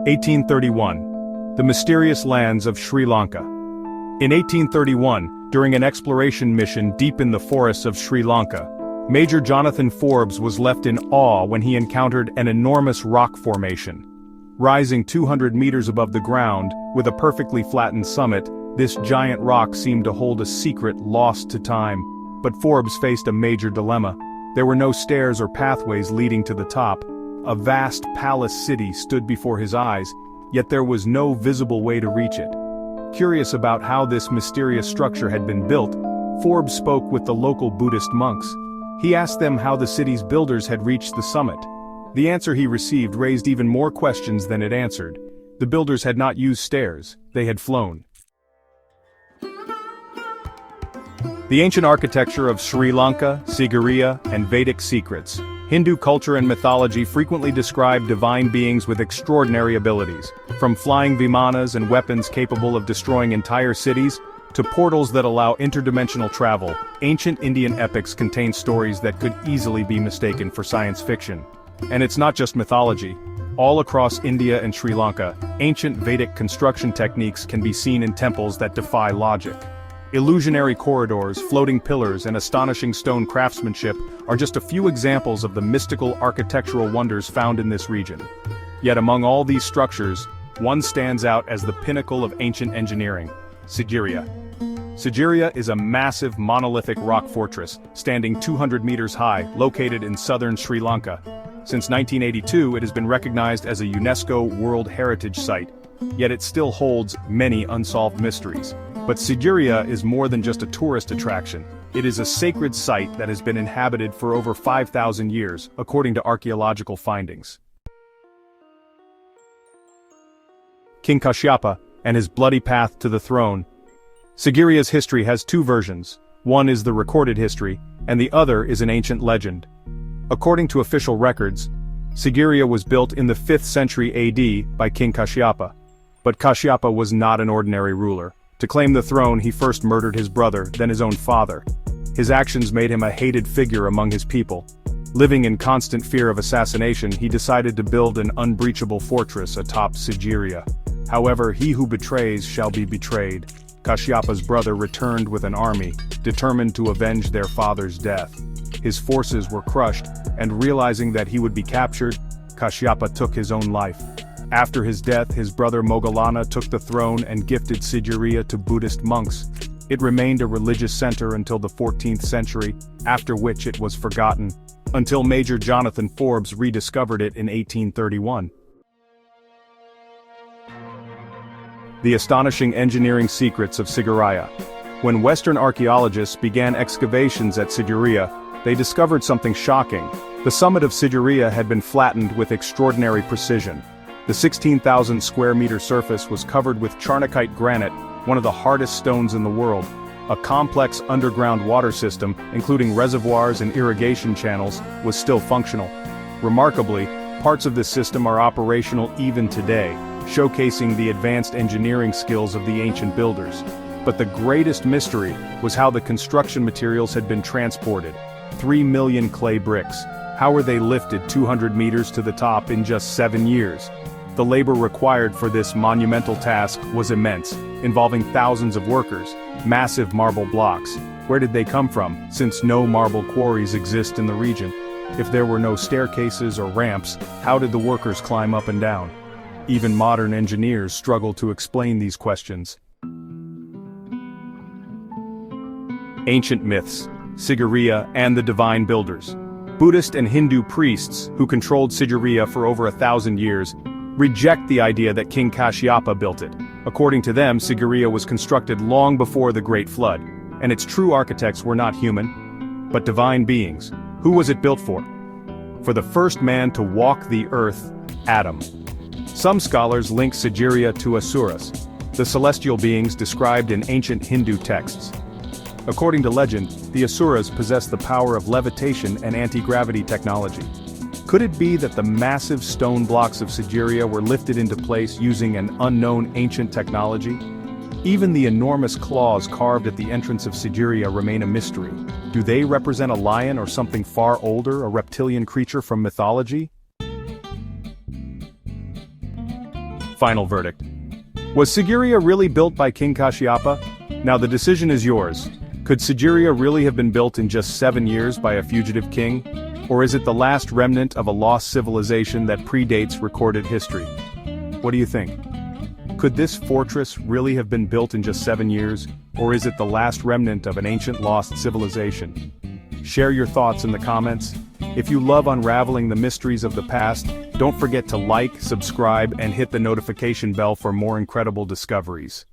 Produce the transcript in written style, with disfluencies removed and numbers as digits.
1831. The mysterious lands of Sri Lanka. In 1831, during an exploration mission deep in the forests of Sri Lanka, Major Jonathan Forbes was left in awe when he encountered an enormous rock formation. Rising 200 meters above the ground, with a perfectly flattened summit, this giant rock seemed to hold a secret lost to time. But Forbes faced a major dilemma. There were no stairs or pathways leading to the top. A vast palace city stood before his eyes, yet there was no visible way to reach it. Curious about how this mysterious structure had been built, Forbes spoke with the local Buddhist monks. He asked them how the city's builders had reached the summit. The answer he received raised even more questions than it answered. The builders had not used stairs, they had flown. The ancient architecture of Sri Lanka, Sigiriya, and Vedic secrets. Hindu culture and mythology frequently describe divine beings with extraordinary abilities, from flying vimanas and weapons capable of destroying entire cities, to portals that allow interdimensional travel. Ancient Indian epics contain stories that could easily be mistaken for science fiction. And it's not just mythology. All across India and Sri Lanka, ancient Vedic construction techniques can be seen in temples that defy logic. Illusionary corridors, floating pillars, and astonishing stone craftsmanship are just a few examples of the mystical architectural wonders found in this region. Yet among all these structures, one stands out as the pinnacle of ancient engineering: Sigiriya. Sigiriya is a massive monolithic rock fortress, standing 200 meters high, located in southern Sri Lanka. Since 1982, it has been recognized as a UNESCO World Heritage Site, yet it still holds many unsolved mysteries. But Sigiriya is more than just a tourist attraction. It is a sacred site that has been inhabited for over 5,000 years, according to archaeological findings. King Kashyapa and his bloody path to the throne. Sigiriya's history has two versions. One is the recorded history, and the other is an ancient legend. According to official records, Sigiriya was built in the 5th century AD by King Kashyapa. But Kashyapa was not an ordinary ruler. To claim the throne, he first murdered his brother, then his own father. His actions made him a hated figure among his people. Living in constant fear of assassination, he decided to build an unbreachable fortress atop Sigiriya. However, he who betrays shall be betrayed. Kashyapa's brother returned with an army, determined to avenge their father's death. His forces were crushed, and realizing that he would be captured, Kashyapa took his own life. After his death, his brother Moggallana took the throne and gifted Sigiriya to Buddhist monks. It remained a religious center until the 14th century, after which it was forgotten, until Major Jonathan Forbes rediscovered it in 1831. The astonishing engineering secrets of Sigiriya. When Western archaeologists began excavations at Sigiriya, they discovered something shocking. The summit of Sigiriya had been flattened with extraordinary precision. The 16,000 square meter surface was covered with charnockite granite, one of the hardest stones in the world. A complex underground water system, including reservoirs and irrigation channels, was still functional. Remarkably, parts of this system are operational even today, showcasing the advanced engineering skills of the ancient builders. But the greatest mystery was how the construction materials had been transported. 3 million clay bricks. How were they lifted 200 meters to the top in just 7 years? The labor required for this monumental task was immense, involving thousands of workers. Massive marble blocks. Where did they come from, since no marble quarries exist in the region? If there were no staircases or ramps, how did the workers climb up and down? Even modern engineers struggle to explain these questions. Ancient myths, Sigiriya and the divine builders. Buddhist and Hindu priests, who controlled Sigiriya for over 1,000 years, reject the idea that King Kashyapa built it. According to them, Sigiriya was constructed long before the Great Flood, and its true architects were not human, but divine beings. Who was it built for? For the first man to walk the earth, Adam. Some scholars link Sigiriya to asuras, the celestial beings described in ancient Hindu texts. According to legend, the asuras possessed the power of levitation and anti-gravity technology. Could it be that the massive stone blocks of Sigiriya were lifted into place using an unknown ancient technology? Even the enormous claws carved at the entrance of Sigiriya remain a mystery. Do they represent a lion or something far older, a reptilian creature from mythology? Final verdict. Was Sigiriya really built by King Kashyapa? Now the decision is yours. Could Sigiriya really have been built in just 7 years by a fugitive king? Or is it the last remnant of a lost civilization that predates recorded history? What do you think? Could this fortress really have been built in just 7 years? Or is it the last remnant of an ancient lost civilization? Share your thoughts in the comments. If you love unraveling the mysteries of the past, don't forget to like, subscribe, and hit the notification bell for more incredible discoveries.